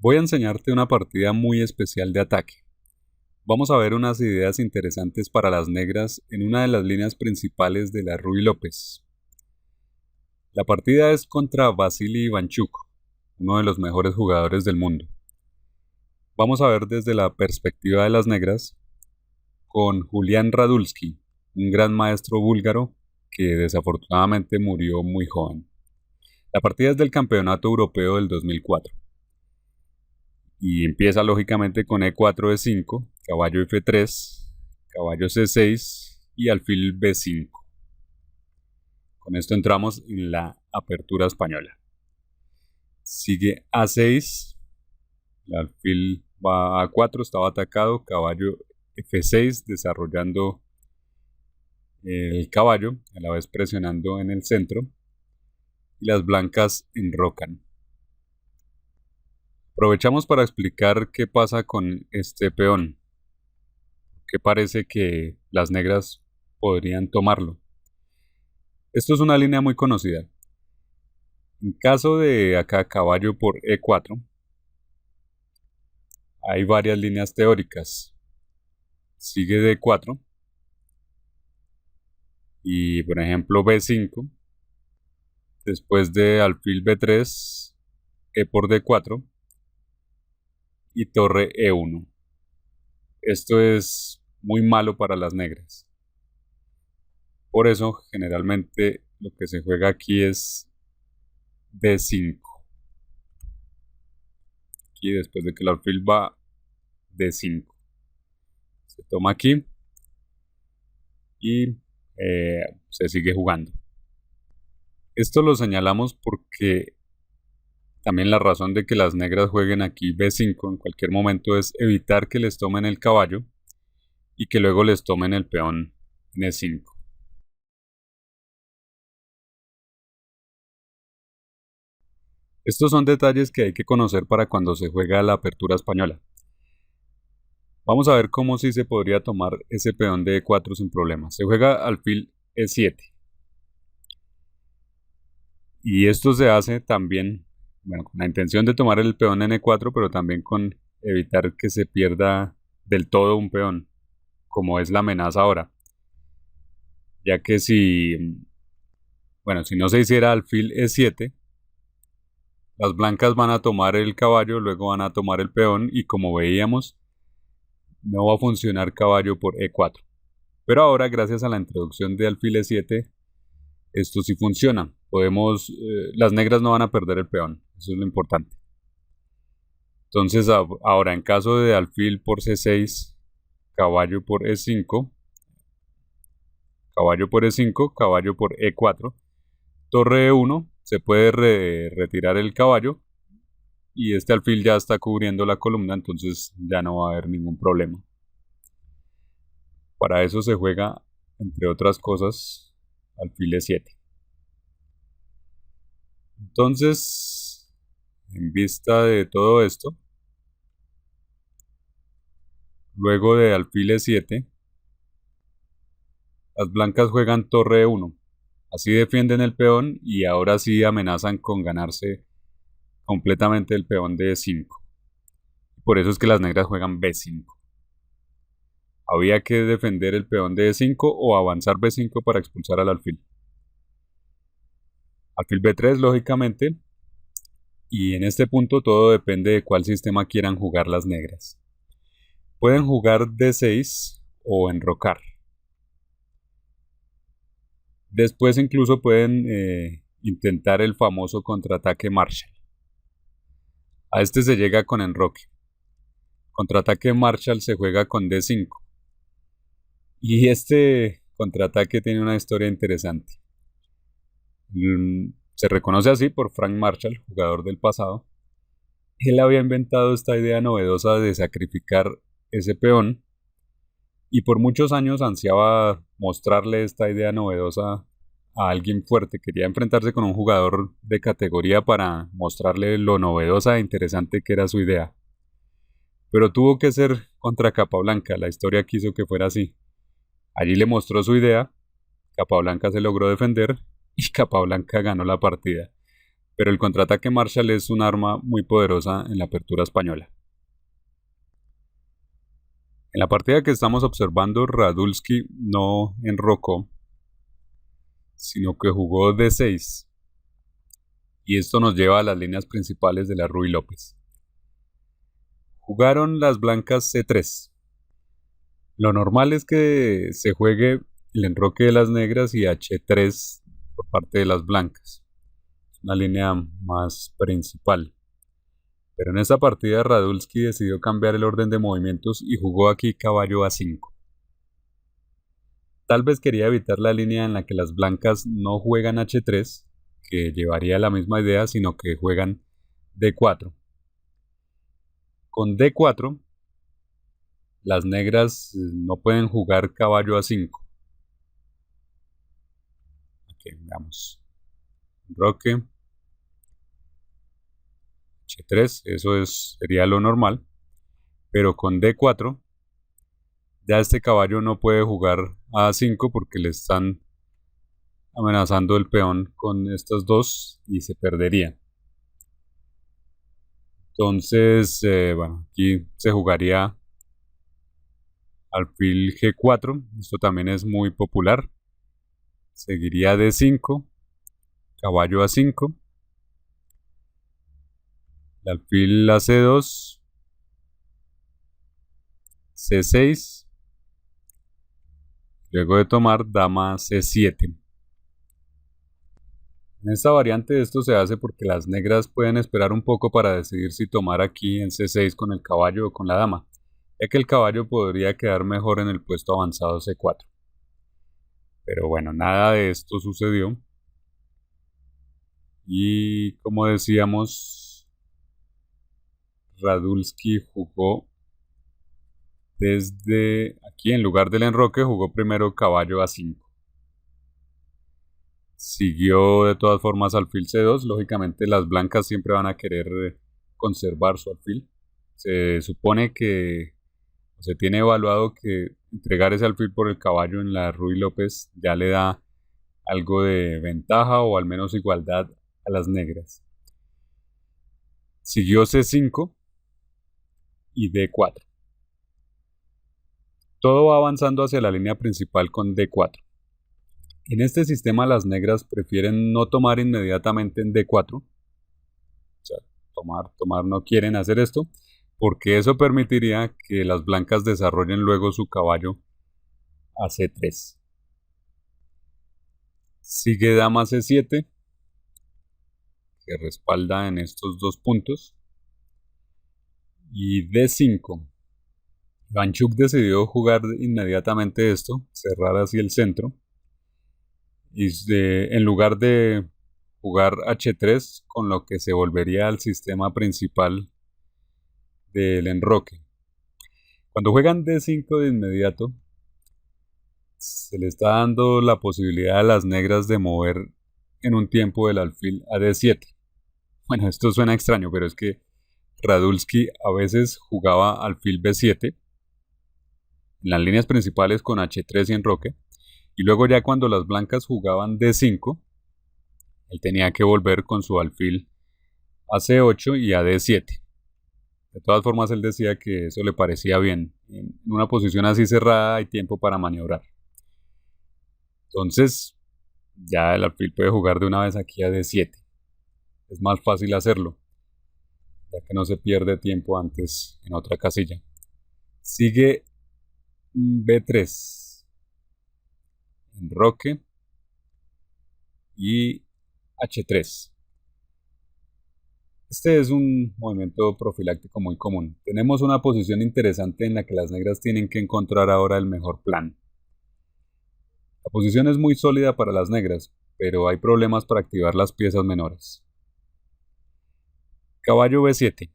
Voy a enseñarte una partida muy especial de ataque. Vamos a ver unas ideas interesantes para las negras en una de las líneas principales de la Ruy López. La partida es contra Vasily Ivanchuk, uno de los mejores jugadores del mundo. Vamos a ver desde la perspectiva de las negras con Julián Radulski, un gran maestro búlgaro que desafortunadamente murió muy joven. La partida es del Campeonato Europeo del 2004. Y empieza lógicamente con E4, E5, caballo F3, caballo C6 y alfil B5. Con esto entramos en la apertura española. Sigue A6, el alfil va a A4, estaba atacado, caballo F6 desarrollando el caballo, a la vez presionando en el centro, y las blancas enrocan. Aprovechamos para explicar qué pasa con este peón, que parece que las negras podrían tomarlo. Esto es una línea muy conocida. En caso de acá caballo por E4, hay varias líneas teóricas. Sigue D4 y por ejemplo B5, después de alfil B3, E por D4 y torre E1. Esto es muy malo para las negras. Por eso generalmente lo que se juega aquí es D5. Aquí después de que el alfil va D5. Se toma aquí y se sigue jugando. Esto lo señalamos porque también la razón de que las negras jueguen aquí B5 en cualquier momento es evitar que les tomen el caballo y que luego les tomen el peón en E5. Estos son detalles que hay que conocer para cuando se juega la apertura española. Vamos a ver cómo sí se podría tomar ese peón de E4 sin problema. Se juega alfil E7. Y esto se hace también, bueno, con la intención de tomar el peón en E4, pero también con evitar que se pierda del todo un peón, como es la amenaza ahora. Ya que si no se hiciera alfil E7, las blancas van a tomar el caballo, luego van a tomar el peón y como veíamos, no va a funcionar caballo por E4. Pero ahora, gracias a la introducción de alfil E7, esto sí funciona. Las negras no van a perder el peón, eso es lo importante. Entonces ahora en caso de alfil por C6, caballo por E5, caballo por E5, caballo por E4, torre E1, se puede retirar el caballo y este alfil ya está cubriendo la columna, entonces ya no va a haber ningún problema. Para eso se juega, entre otras cosas, alfil E7. Entonces, en vista de todo esto, luego de alfil E7, las blancas juegan torre E1. Así defienden el peón y ahora sí amenazan con ganarse completamente el peón de E5. Por eso es que las negras juegan B5. Había que defender el peón de E5 o avanzar B5 para expulsar al alfil. Alfil B3 lógicamente, y en este punto todo depende de cuál sistema quieran jugar las negras. Pueden jugar D6 o enrocar. Después incluso pueden intentar el famoso contraataque Marshall. A este se llega con enroque. Contraataque Marshall se juega con D5. Y este contraataque tiene una historia interesante. Se reconoce así por Frank Marshall, jugador del pasado. Él había inventado esta idea novedosa de sacrificar ese peón y por muchos años ansiaba mostrarle esta idea novedosa a alguien fuerte. Quería enfrentarse con un jugador de categoría para mostrarle lo novedosa e interesante que era su idea. Pero tuvo que ser contra Capablanca, la historia quiso que fuera así. Allí le mostró su idea, Capablanca se logró defender y Capablanca ganó la partida. pero el contraataque Marshall es un arma muy poderosa en la apertura española. En la partida que estamos observando, Radulski no enrocó, sino que jugó D6, y esto nos lleva a las líneas principales de la Ruy López. Jugaron las blancas C3. Lo normal es que se juegue el enroque de las negras y H3 por parte de las blancas. Es una línea más principal. Pero en esta partida Radulski decidió cambiar el orden de movimientos y jugó aquí caballo A5. Tal vez quería evitar la línea en la que las blancas no juegan H3, que llevaría la misma idea, sino que juegan D4. Con D4, las negras no pueden jugar caballo A5. Aquí veamos. Enroque. H3, eso sería lo normal. Pero con D4, ya este caballo no puede jugar a A5 porque le están amenazando el peón con estas dos y se perdería. Entonces, bueno, aquí se jugaría alfil G4, esto también es muy popular. Seguiría D5, caballo A5, el alfil a C2, C6, luego de tomar dama C7. En esta variante esto se hace porque las negras pueden esperar un poco para decidir si tomar aquí en C6 con el caballo o con la dama, ya que el caballo podría quedar mejor en el puesto avanzado C4. Pero bueno, nada de esto sucedió. Y como decíamos, Radulski jugó desde aquí, en lugar del enroque, jugó primero caballo A5. Siguió de todas formas alfil C2. Lógicamente las blancas siempre van a querer conservar su alfil. Se supone que se tiene evaluado que entregar ese alfil por el caballo en la Ruy López ya le da algo de ventaja o al menos igualdad a las negras. Siguió C5 y D4. Todo va avanzando hacia la línea principal con D4. En este sistema las negras prefieren no tomar inmediatamente en D4. O sea, tomar no quieren hacer esto, porque eso permitiría que las blancas desarrollen luego su caballo a C3. Sigue dama C7, que respalda en estos dos puntos, y D5. Ivanchuk decidió jugar inmediatamente esto, cerrar así el centro, y en lugar de jugar H3, con lo que se volvería al sistema principal del enroque. Cuando juegan D5 de inmediato, se le está dando la posibilidad a las negras de mover en un tiempo el alfil a D7. Bueno, esto suena extraño, pero es que Radulski a veces jugaba alfil B7 en las líneas principales con H3 y enroque, y luego ya cuando las blancas jugaban D5, él tenía que volver con su alfil a C8 y a D7. De todas formas, él decía que eso le parecía bien. En una posición así cerrada hay tiempo para maniobrar. Entonces, ya el alfil puede jugar de una vez aquí a D7. Es más fácil hacerlo, ya que no se pierde tiempo antes en otra casilla. Sigue B3, enroque y H3. Este es un movimiento profiláctico muy común. Tenemos una posición interesante en la que las negras tienen que encontrar ahora el mejor plan. La posición es muy sólida para las negras, pero hay problemas para activar las piezas menores. Caballo B7.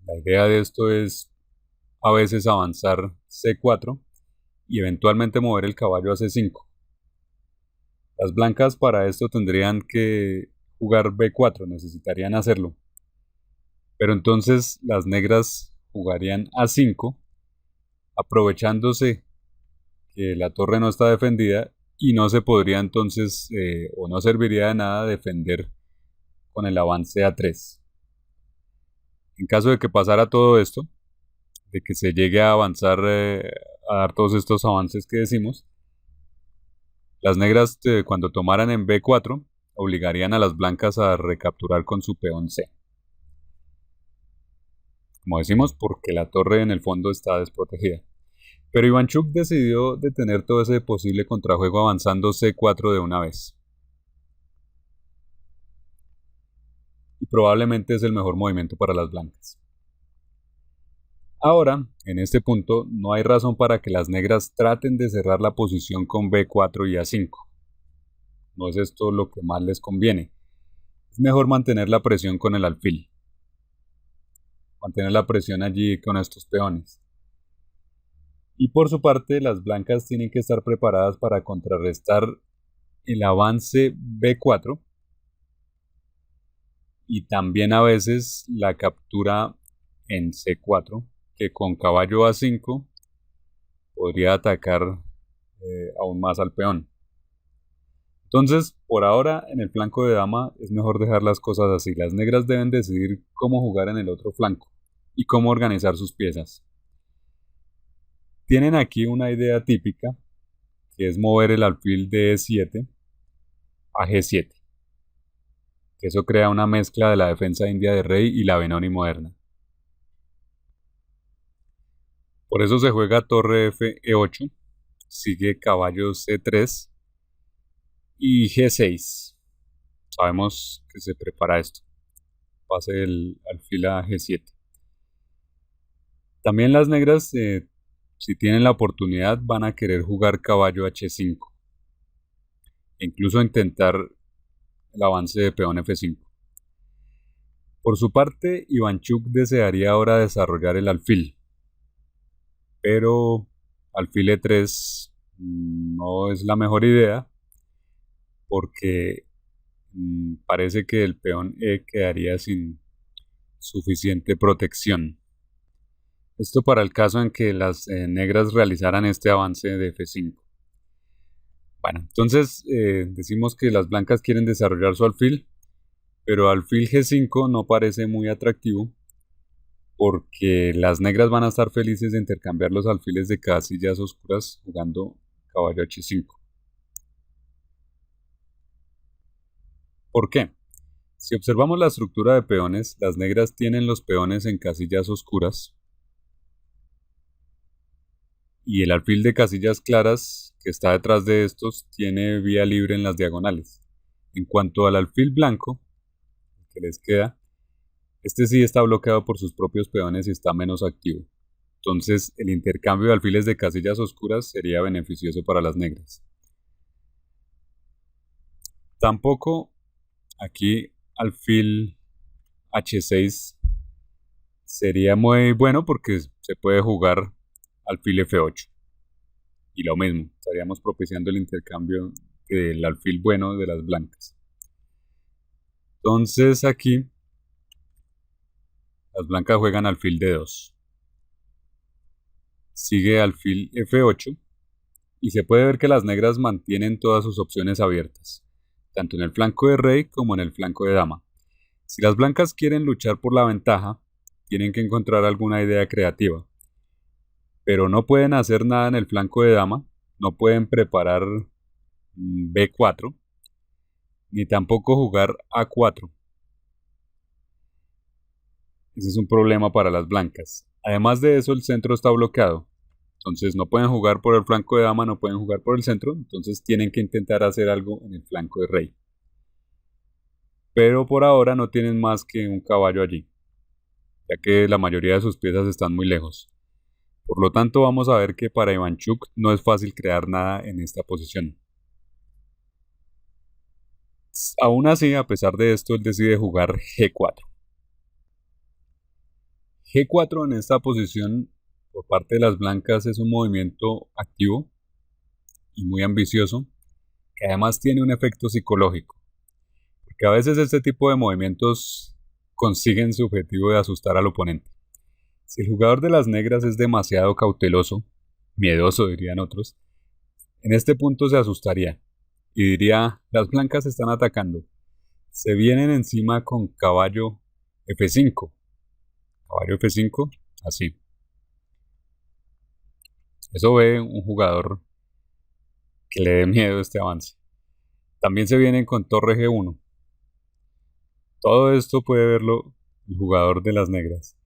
La idea de esto es a veces avanzar C4 y eventualmente mover el caballo a C5. Las blancas para esto tendrían que jugar B4, necesitarían hacerlo. Pero entonces las negras jugarían A5, aprovechándose que la torre no está defendida y no se podría entonces, o no serviría de nada defender con el avance A3. En caso de que pasara todo esto, de que se llegue a avanzar, a dar todos estos avances que decimos, las negras cuando tomaran en B4 obligarían a las blancas a recapturar con su peón C. Como decimos, porque la torre en el fondo está desprotegida. Pero Ivanchuk decidió detener todo ese posible contrajuego avanzando C4 de una vez. Y probablemente es el mejor movimiento para las blancas. Ahora, en este punto, no hay razón para que las negras traten de cerrar la posición con B4 y A5. No es esto lo que más les conviene. Es mejor mantener la presión con el alfil. Mantener la presión allí con estos peones. Y por su parte, las blancas tienen que estar preparadas para contrarrestar el avance B4 y también a veces la captura en C4, que con caballo A5 podría atacar aún más al peón. Entonces, por ahora, en el flanco de dama es mejor dejar las cosas así. Las negras deben decidir cómo jugar en el otro flanco y cómo organizar sus piezas. Tienen aquí una idea típica, que es mover el alfil de E7 a G7. Que eso crea una mezcla de la defensa india de rey y la Benoni moderna. Por eso se juega torre F, E8, sigue caballo C3 y G6. Sabemos que se prepara esto. Pase el alfil a G7. También las negras, si tienen la oportunidad, van a querer jugar caballo H5. E incluso intentar el avance de peón F5. Por su parte, Ivanchuk desearía ahora desarrollar el alfil. Pero alfil E3 no es la mejor idea porque parece que el peón E quedaría sin suficiente protección. Esto para el caso en que las negras realizaran este avance de F5. Bueno, entonces decimos que las blancas quieren desarrollar su alfil, pero alfil G5 no parece muy atractivo porque las negras van a estar felices de intercambiar los alfiles de casillas oscuras jugando caballo H5. ¿Por qué? Si observamos la estructura de peones, las negras tienen los peones en casillas oscuras y el alfil de casillas claras que está detrás de estos tiene vía libre en las diagonales. En cuanto al alfil blanco, que les queda, este sí está bloqueado por sus propios peones y está menos activo. Entonces el intercambio de alfiles de casillas oscuras sería beneficioso para las negras. Tampoco aquí alfil H6 sería muy bueno porque se puede jugar alfil F8. Y lo mismo, estaríamos propiciando el intercambio del alfil bueno de las blancas. Entonces aquí las blancas juegan alfil D2. Sigue alfil F8 y se puede ver que las negras mantienen todas sus opciones abiertas, tanto en el flanco de rey como en el flanco de dama. Si las blancas quieren luchar por la ventaja, tienen que encontrar alguna idea creativa. Pero no pueden hacer nada en el flanco de dama, no pueden preparar B4, ni tampoco jugar A4. Ese es un problema para las blancas. Además de eso, el centro está bloqueado. Entonces no pueden jugar por el flanco de dama, no pueden jugar por el centro. Entonces tienen que intentar hacer algo en el flanco de rey. Pero por ahora no tienen más que un caballo allí, ya que la mayoría de sus piezas están muy lejos. Por lo tanto, vamos a ver que para Ivanchuk no es fácil crear nada en esta posición. Aún así, a pesar de esto, él decide jugar G4. G4 en esta posición por parte de las blancas es un movimiento activo y muy ambicioso, que además tiene un efecto psicológico, porque a veces este tipo de movimientos consiguen su objetivo de asustar al oponente. Si el jugador de las negras es demasiado cauteloso, miedoso dirían otros, en este punto se asustaría y diría, las blancas están atacando. se vienen encima con caballo F5. Caballo F5, así. Eso ve un jugador que le dé miedo este avance. También se vienen con torre G1. Todo esto puede verlo el jugador de las negras.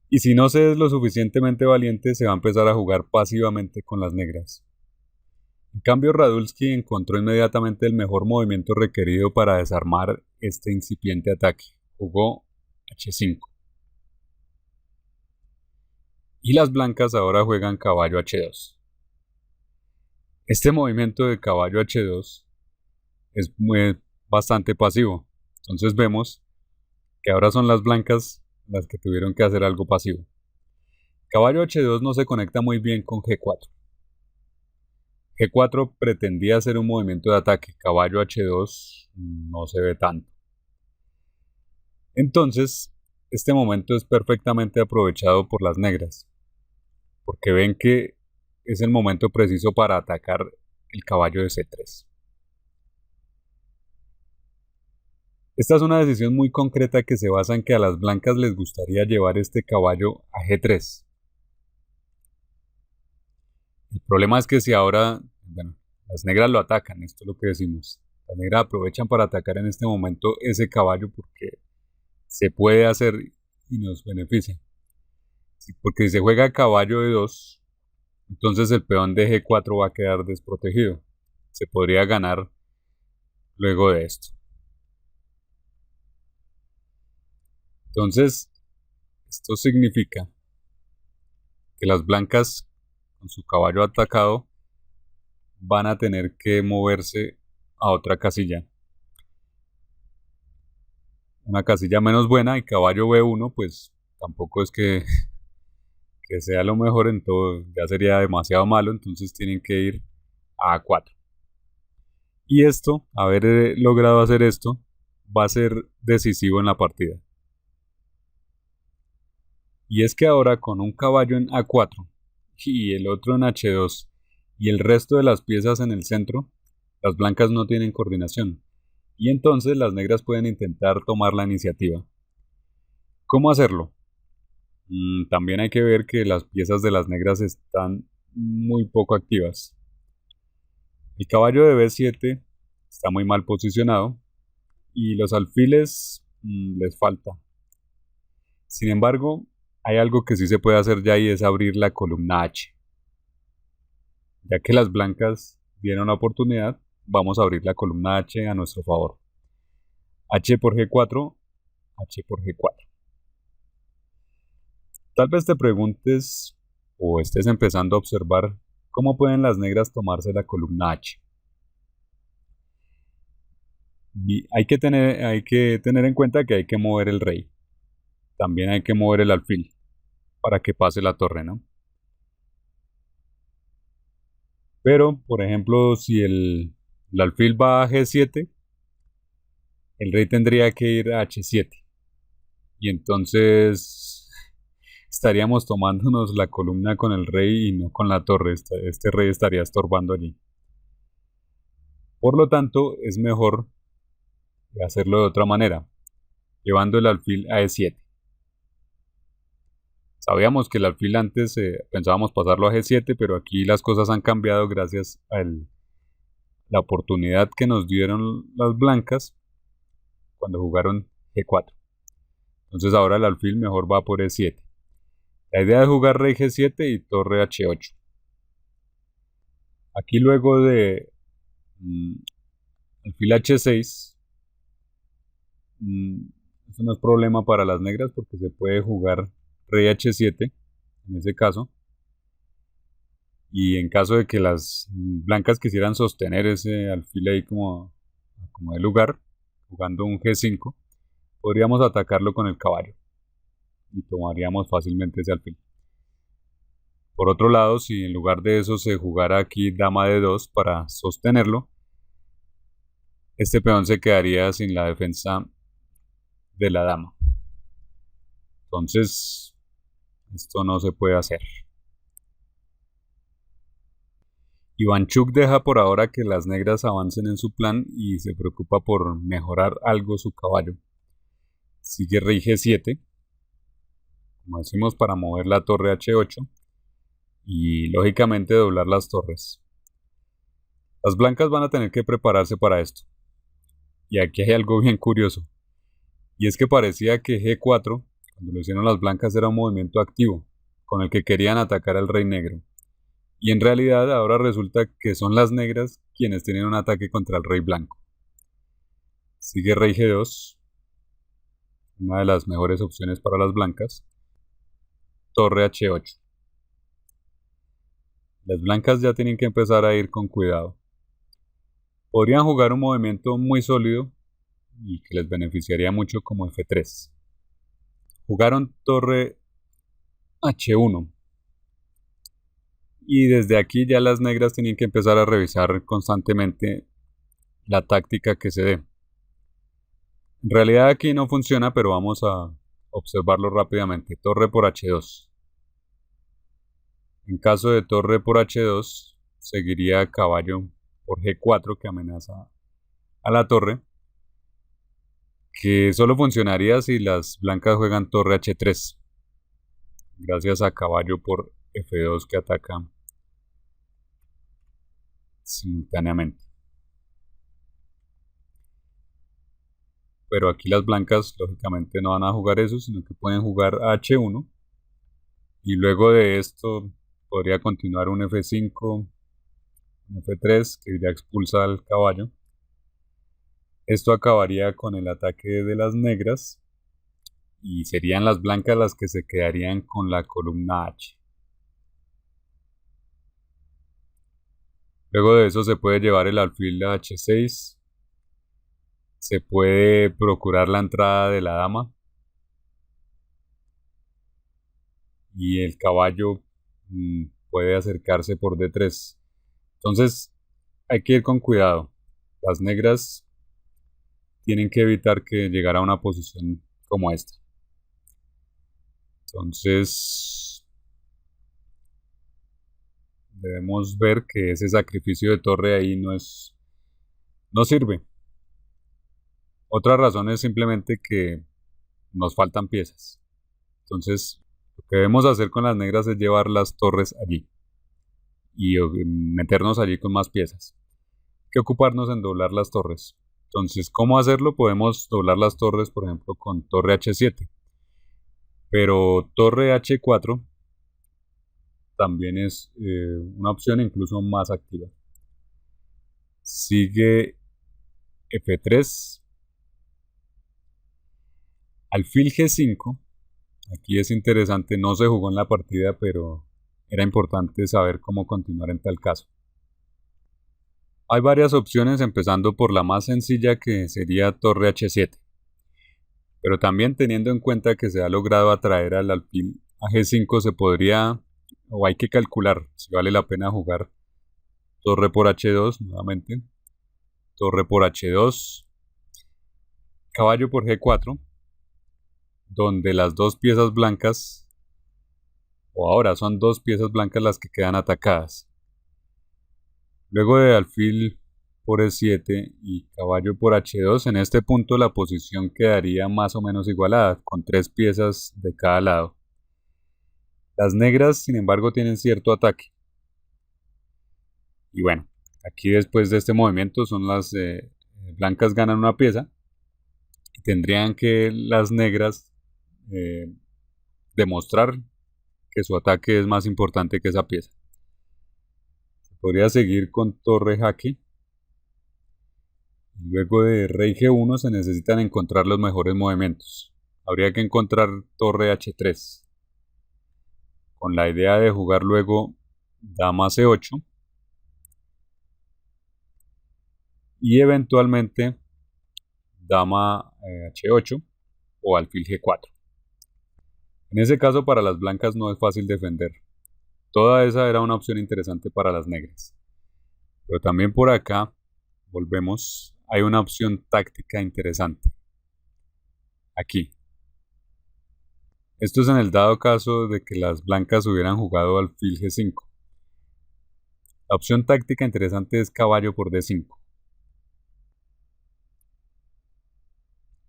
Y si no se es lo suficientemente valiente, se va a empezar a jugar pasivamente con las negras. En cambio, Radulski encontró inmediatamente el mejor movimiento requerido para desarmar este incipiente ataque. Jugó H5. Y las blancas ahora juegan caballo H2. Este movimiento de caballo H2 es bastante pasivo. Entonces vemos que ahora son las blancas las que tuvieron que hacer algo pasivo. Caballo H2 no se conecta muy bien con G4. G4 pretendía hacer un movimiento de ataque. Caballo H2 no se ve tanto. Entonces, este momento es perfectamente aprovechado por las negras, porque ven que es el momento preciso para atacar el caballo de C3. Esta es una decisión muy concreta que se basa en que a las blancas les gustaría llevar este caballo a G3. El problema es que si ahora, las negras lo atacan, esto es lo que decimos. Las negras aprovechan para atacar en este momento ese caballo porque se puede hacer y nos beneficia. Porque si se juega caballo de 2, entonces el peón de G4 va a quedar desprotegido. Se podría ganar luego de esto. Entonces, esto significa que las blancas con su caballo atacado van a tener que moverse a otra casilla. Una casilla menos buena, y caballo B1 pues tampoco es que sea lo mejor en todo, ya sería demasiado malo, entonces tienen que ir a A4. Y esto, haber logrado hacer esto, va a ser decisivo en la partida. Y es que ahora con un caballo en A4 y el otro en H2 y el resto de las piezas en el centro, las blancas no tienen coordinación. Y entonces las negras pueden intentar tomar la iniciativa. ¿Cómo hacerlo? También hay que ver que las piezas de las negras están muy poco activas. El caballo de B7 está muy mal posicionado y los alfiles les falta. Sin embargo, hay algo que sí se puede hacer ya y es abrir la columna H. Ya que las blancas dieron la oportunidad, vamos a abrir la columna H a nuestro favor. H por G4, H por G4. Tal vez te preguntes o estés empezando a observar cómo pueden las negras tomarse la columna H. Y hay que tener en cuenta que hay que mover el rey. También hay que mover el alfil para que pase la torre, ¿no? Pero, por ejemplo, si el alfil va a G7, el rey tendría que ir a H7. Y entonces estaríamos tomándonos la columna con el rey y no con la torre. Este rey estaría estorbando allí. Por lo tanto, es mejor hacerlo de otra manera, llevando el alfil a E7. Sabíamos que el alfil antes pensábamos pasarlo a G7, pero aquí las cosas han cambiado gracias a la oportunidad que nos dieron las blancas cuando jugaron G4. Entonces ahora el alfil mejor va por E7. La idea es jugar rey G7 y torre H8. Aquí luego de alfil H6, eso no es problema para las negras porque se puede jugar rey H7 en ese caso. Y en caso de que las blancas quisieran sostener ese alfil ahí como de lugar, jugando un G5, podríamos atacarlo con el caballo y tomaríamos fácilmente ese alfil. Por otro lado, si en lugar de eso se jugara aquí dama de 2 para sostenerlo, este peón se quedaría sin la defensa de la dama. Entonces, esto no se puede hacer. Ivanchuk deja por ahora que las negras avancen en su plan y se preocupa por mejorar algo su caballo. Sigue rey G7, como decimos, para mover la torre H8 y lógicamente doblar las torres. Las blancas van a tener que prepararse para esto. Y aquí hay algo bien curioso. Y es que parecía que G4, cuando lo hicieron las blancas, era un movimiento activo, con el que querían atacar al rey negro. Y en realidad ahora resulta que son las negras quienes tienen un ataque contra el rey blanco. Sigue rey G2, una de las mejores opciones para las blancas. Torre H8. Las blancas ya tienen que empezar a ir con cuidado. Podrían jugar un movimiento muy sólido y que les beneficiaría mucho como F3. Jugaron torre H1. Y desde aquí ya las negras tienen que empezar a revisar constantemente la táctica que se dé. En realidad aquí no funciona, pero vamos a observarlo rápidamente. Torre por H2. En caso de torre por H2, seguiría caballo por G4 que amenaza a la torre, que solo funcionaría si las blancas juegan torre H3, gracias a caballo por F2 que ataca simultáneamente. Pero aquí las blancas lógicamente no van a jugar eso, sino que pueden jugar H1 y luego de esto podría continuar un F5, un F3 que ya expulsa al caballo. Esto acabaría con el ataque de las negras y serían las blancas las que se quedarían con la columna H. Luego de eso se puede llevar el alfil a H6. Se puede procurar la entrada de la dama. Y el caballo puede acercarse por D3. Entonces hay que ir con cuidado. Las negras tienen que evitar que llegara a una posición como esta. Entonces debemos ver que ese sacrificio de torre ahí no sirve. Otra razón es simplemente que nos faltan piezas. Entonces lo que debemos hacer con las negras es llevar las torres allí y meternos allí con más piezas. Hay que ocuparnos en doblar las torres. Entonces, ¿cómo hacerlo? Podemos doblar las torres, por ejemplo, con torre H7. Pero torre H4 también es una opción incluso más activa. Sigue F3. Alfil G5. Aquí es interesante, no se jugó en la partida, pero era importante saber cómo continuar en tal caso. Hay varias opciones, empezando por la más sencilla, que sería torre H7. Pero también teniendo en cuenta que se ha logrado atraer al alfil a G5, se podría, o hay que calcular si vale la pena jugar torre por H2 nuevamente. Torre por H2. Caballo por G4. Donde las dos piezas blancas, o ahora son dos piezas blancas las que quedan atacadas. Luego de alfil por E7 y caballo por H2, en este punto la posición quedaría más o menos igualada, con tres piezas de cada lado. Las negras, sin embargo, tienen cierto ataque. Y bueno, aquí después de este movimiento son las blancas ganan una pieza y tendrían que las negras demostrar que su ataque es más importante que esa pieza. Se podría seguir con torre jaque. Luego de rey G1 se necesitan encontrar los mejores movimientos. Habría que encontrar torre H3. Con la idea de jugar luego dama C8. Y eventualmente dama H8 o alfil G4. En ese caso para las blancas no es fácil defender. Toda esa era una opción interesante para las negras. Pero también por acá, volvemos, hay una opción táctica interesante. Aquí. Esto es en el dado caso de que las blancas hubieran jugado alfil G5. La opción táctica interesante es caballo por D5.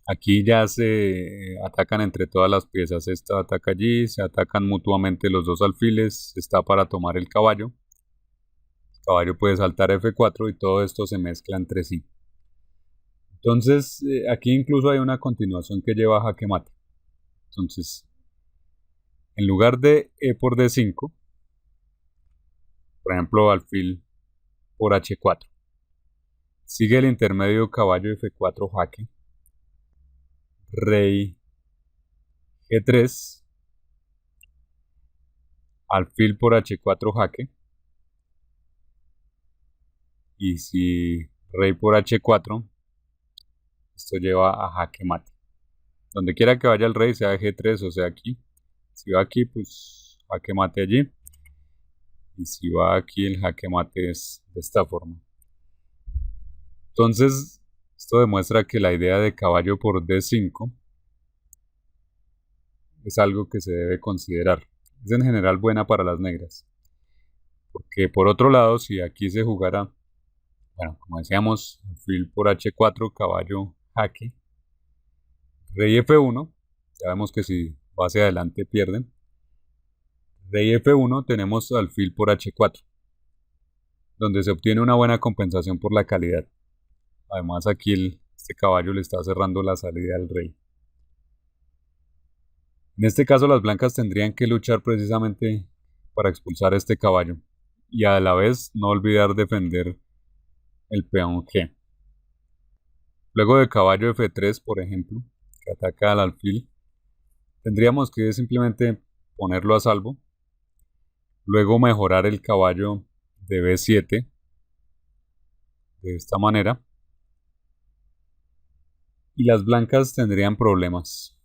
Aquí ya se atacan entre todas las piezas. Esta ataca allí, se atacan mutuamente los dos alfiles, está para tomar el caballo. El caballo puede saltar F4 y todo esto se mezcla entre sí. Entonces, aquí incluso hay una continuación que lleva a jaque mate. Entonces, en lugar de E por D5, por ejemplo, alfil por H4. Sigue el intermedio caballo F4 jaque. Rey G3. Alfil por H4 jaque. Y si rey por H4, esto lleva a jaque mate. Donde quiera que vaya el rey, sea G3 o sea aquí. Si va aquí, pues jaque mate allí. Y si va aquí, el jaque mate es de esta forma. Entonces, esto demuestra que la idea de caballo por D5 es algo que se debe considerar. Es en general buena para las negras. Porque por otro lado, si aquí se jugara, bueno, como decíamos, alfil por H4, caballo jaque, rey F1, ya vemos que si va hacia adelante pierden. Rey F1 tenemos alfil por H4, donde se obtiene una buena compensación por la calidad. Además aquí este caballo le está cerrando la salida al rey. En este caso las blancas tendrían que luchar precisamente para expulsar a este caballo y a la vez no olvidar defender el peón G. Luego de caballo F3, por ejemplo, que ataca al alfil, tendríamos que simplemente ponerlo a salvo. Luego mejorar el caballo de B7 de esta manera. Y las blancas tendrían problemas.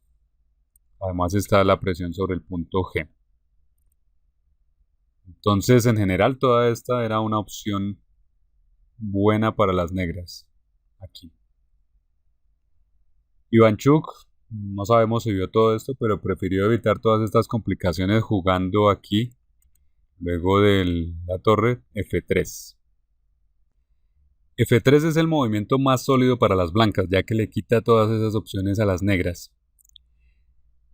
Además está la presión sobre el punto G. Entonces, en general, toda esta era una opción buena para las negras. Aquí. Ivanchuk, no sabemos si vio todo esto, pero prefirió evitar todas estas complicaciones jugando aquí, luego de la torre F3. F3 es el movimiento más sólido para las blancas, ya que le quita todas esas opciones a las negras.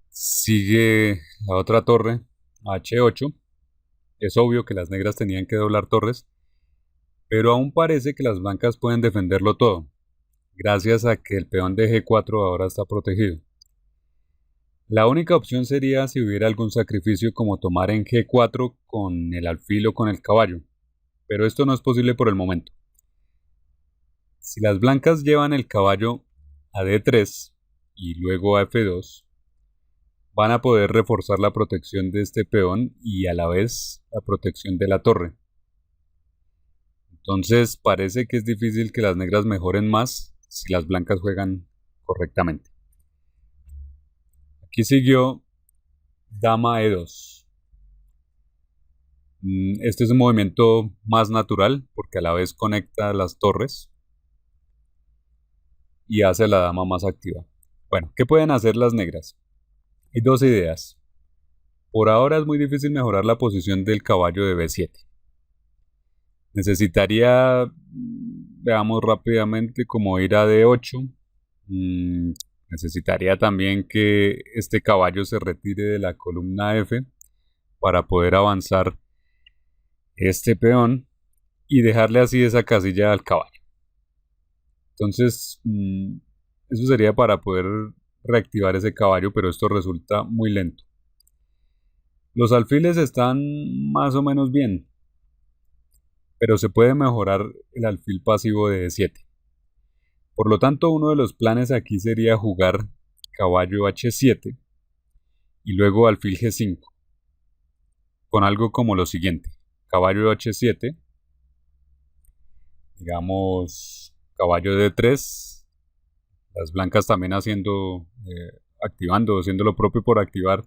Sigue la otra torre, H8. Es obvio que las negras tenían que doblar torres, pero aún parece que las blancas pueden defenderlo todo, gracias a que el peón de G4 ahora está protegido. La única opción sería si hubiera algún sacrificio como tomar en G4 con el alfil o con el caballo, pero esto no es posible por el momento. Si las blancas llevan el caballo a D3 y luego a F2, van a poder reforzar la protección de este peón y a la vez la protección de la torre. Entonces parece que es difícil que las negras mejoren más si las blancas juegan correctamente. Aquí siguió dama E2. Este es un movimiento más natural porque a la vez conecta las torres y hace a la dama más activa. Bueno, ¿qué pueden hacer las negras? Hay dos ideas. Por ahora es muy difícil mejorar la posición del caballo de B7. Necesitaría, veamos rápidamente, como ir a D8. Necesitaría también que este caballo se retire de la columna F para poder avanzar este peón y dejarle así esa casilla al caballo. Entonces, eso sería para poder reactivar ese caballo, pero esto resulta muy lento. Los alfiles están más o menos bien, pero se puede mejorar el alfil pasivo de D7. Por lo tanto, uno de los planes aquí sería jugar caballo H7 y luego alfil G5, con algo como lo siguiente: caballo H7, digamos caballo D3, las blancas también activando, haciendo lo propio por activar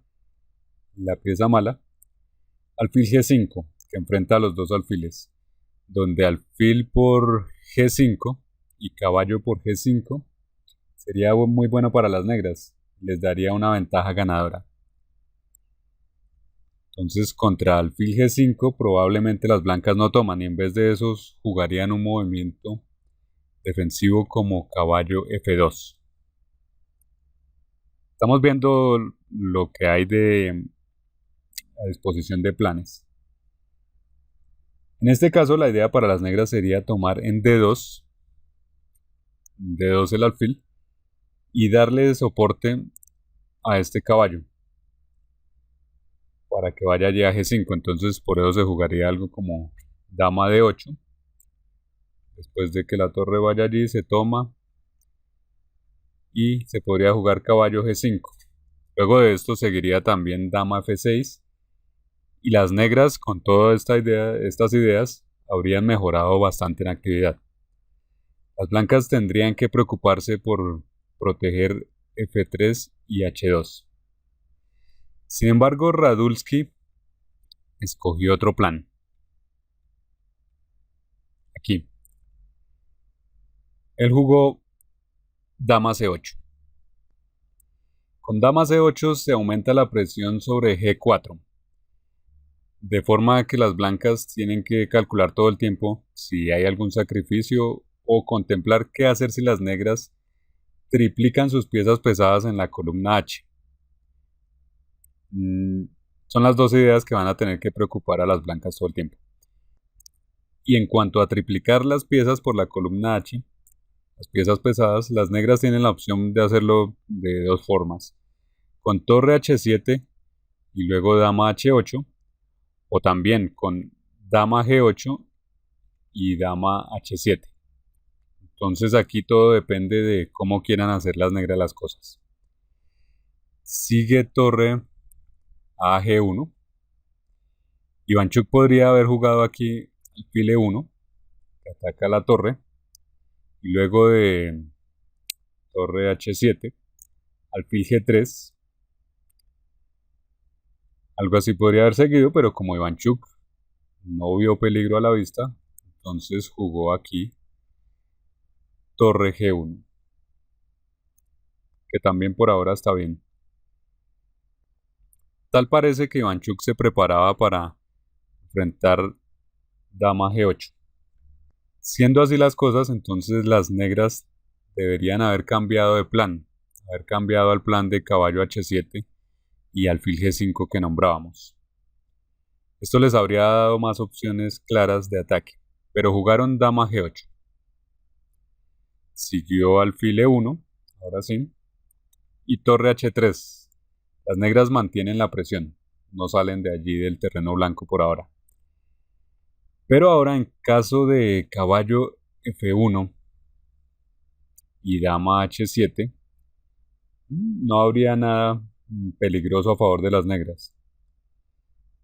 la pieza mala, alfil G5, que enfrenta a los dos alfiles, donde alfil por G5 y caballo por G5 sería muy bueno para las negras, les daría una ventaja ganadora. Entonces contra alfil G5 probablemente las blancas no toman y en vez de eso jugarían un movimiento defensivo como caballo F2. Estamos viendo lo que hay a disposición de planes. En este caso la idea para las negras sería tomar en D2 el alfil y darle soporte a este caballo para que vaya allí a G5. Entonces por eso se jugaría algo como dama D8. Después de que la torre vaya allí se toma y se podría jugar caballo G5. Luego de esto seguiría también dama F6 y las negras con todas estas ideas habrían mejorado bastante en actividad. Las blancas tendrían que preocuparse por proteger F3 y H2. Sin embargo, Radulski escogió otro plan. Aquí. Él jugó dama C8. Con dama C8 se aumenta la presión sobre G4, de forma que las blancas tienen que calcular todo el tiempo si hay algún sacrificio o contemplar qué hacer si las negras triplican sus piezas pesadas en la columna H. Son las dos ideas que van a tener que preocupar a las blancas todo el tiempo. Y en cuanto a triplicar las piezas por la columna H, las piezas pesadas, las negras tienen la opción de hacerlo de dos formas. Con torre H7 y luego dama H8, o también con dama G8 y dama H7. Entonces aquí todo depende de cómo quieran hacer las negras las cosas. Sigue torre a G1. Ivánchuk podría haber jugado aquí alfil E1, que ataca la torre, y luego de torre H7, alfil G3. Algo así podría haber seguido, pero como Ivánchuk no vio peligro a la vista, entonces jugó aquí torre G1, que también por ahora está bien. Tal parece que Ivánchuk se preparaba para enfrentar dama G8. Siendo así las cosas, entonces las negras deberían haber cambiado de plan, haber cambiado al plan de caballo H7 y alfil G5 que nombrábamos. Esto les habría dado más opciones claras de ataque, pero jugaron dama G8. Siguió alfil E1, ahora sí, y torre H3. Las negras mantienen la presión, no salen de allí del terreno blanco por ahora. Pero ahora en caso de caballo F1 y dama H7, no habría nada peligroso a favor de las negras.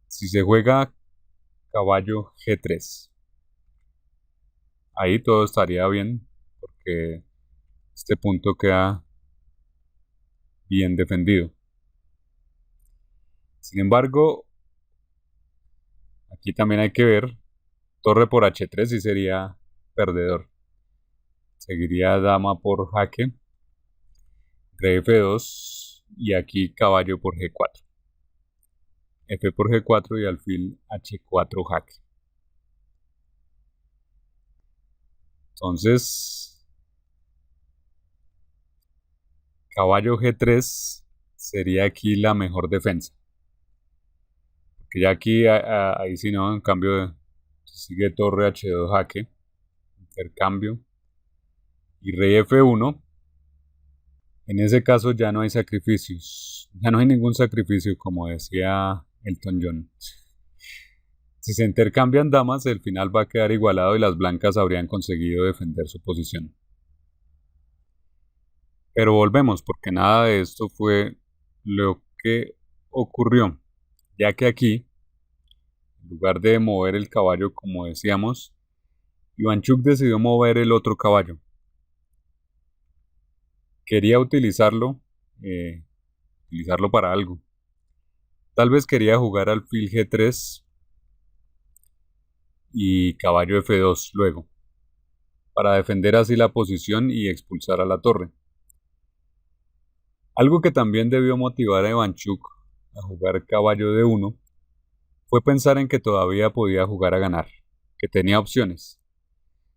Si se juega caballo G3, ahí todo estaría bien, porque este punto queda bien defendido. Sin embargo, aquí también hay que ver, torre por H3 sí sería perdedor. Seguiría dama por jaque, rey F2 y aquí caballo por G4. F por G4 y alfil H4 jaque. Entonces, caballo G3 sería aquí la mejor defensa. Porque ya aquí, ahí sí no, en cambio, sigue torre H2 jaque, intercambio, y rey F1. En ese caso ya no hay sacrificios, ya no hay ningún sacrificio, como decía Elton John. Si se intercambian damas, el final va a quedar igualado y las blancas habrían conseguido defender su posición. Pero volvemos, porque nada de esto fue lo que ocurrió, ya que aquí, en lugar de mover el caballo como decíamos, Ivánchuk decidió mover el otro caballo. Quería utilizarlo para algo. Tal vez quería jugar alfil G3 y caballo F2 luego, para defender así la posición y expulsar a la torre. Algo que también debió motivar a Ivánchuk a jugar caballo D1 fue pensar en que todavía podía jugar a ganar, que tenía opciones.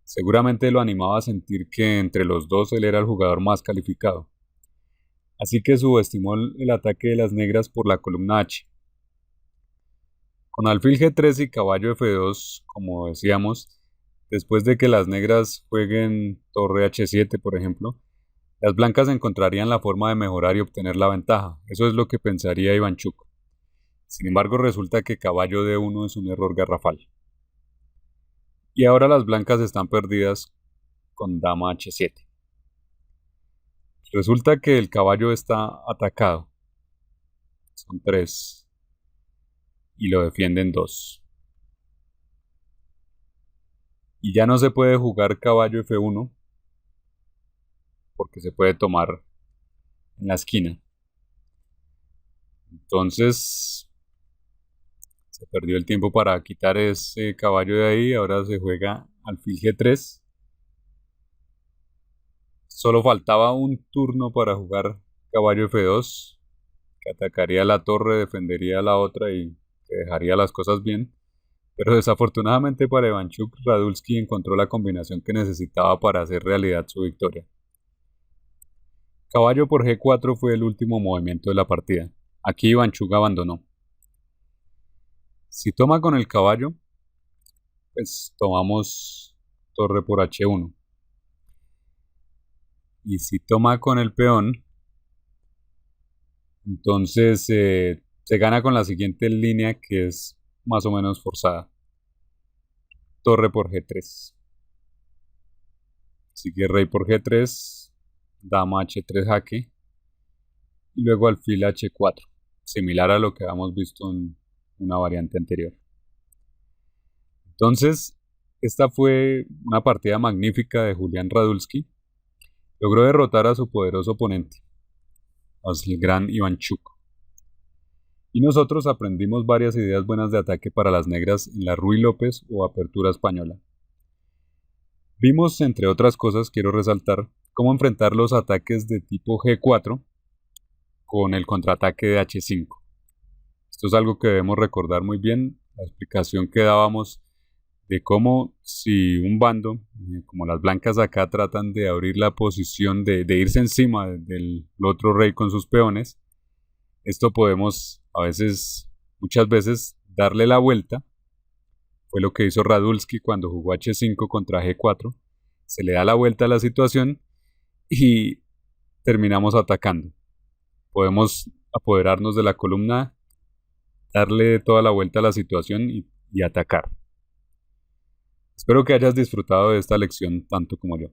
Seguramente lo animaba a sentir que entre los dos él era el jugador más calificado. Así que subestimó el ataque de las negras por la columna H. Con alfil G3 y caballo F2, como decíamos, después de que las negras jueguen torre H7, por ejemplo, las blancas encontrarían la forma de mejorar y obtener la ventaja. Eso es lo que pensaría Ivanchuk. Sin embargo, resulta que caballo D1 es un error garrafal. Y ahora las blancas están perdidas con dama H7. Resulta que el caballo está atacado. Son 3. Y lo defienden 2. Y ya no se puede jugar caballo F1 porque se puede tomar en la esquina. Entonces se perdió el tiempo para quitar ese caballo de ahí. Ahora se juega alfil G3. Solo faltaba un turno para jugar caballo F2, que atacaría la torre, defendería la otra y que dejaría las cosas bien. Pero desafortunadamente para Ivanchuk, Radulski encontró la combinación que necesitaba para hacer realidad su victoria. Caballo por G4 fue el último movimiento de la partida. Aquí Ivanchuk abandonó. Si toma con el caballo, pues tomamos torre por H1. Y si toma con el peón, entonces se gana con la siguiente línea que es más o menos forzada. Torre por G3. Sigue rey por G3, dama H3 jaque, y luego alfil H4, similar a lo que habíamos visto en una variante anterior. Entonces, esta fue una partida magnífica de Julián Radulski. Logró derrotar a su poderoso oponente, el gran Ivanchuk. Y nosotros aprendimos varias ideas buenas de ataque para las negras en la Ruy López o Apertura Española. Vimos, entre otras cosas, quiero resaltar, cómo enfrentar los ataques de tipo G4 con el contraataque de H5. Esto es algo que debemos recordar muy bien, la explicación que dábamos de cómo si un bando, como las blancas acá, tratan de abrir la posición de irse encima del otro rey con sus peones, esto podemos muchas veces, darle la vuelta. Fue lo que hizo Radulski cuando jugó H5 contra G4. Se le da la vuelta a la situación y terminamos atacando. Podemos apoderarnos de la columna, darle toda la vuelta a la situación y atacar. Espero que hayas disfrutado de esta lección tanto como yo.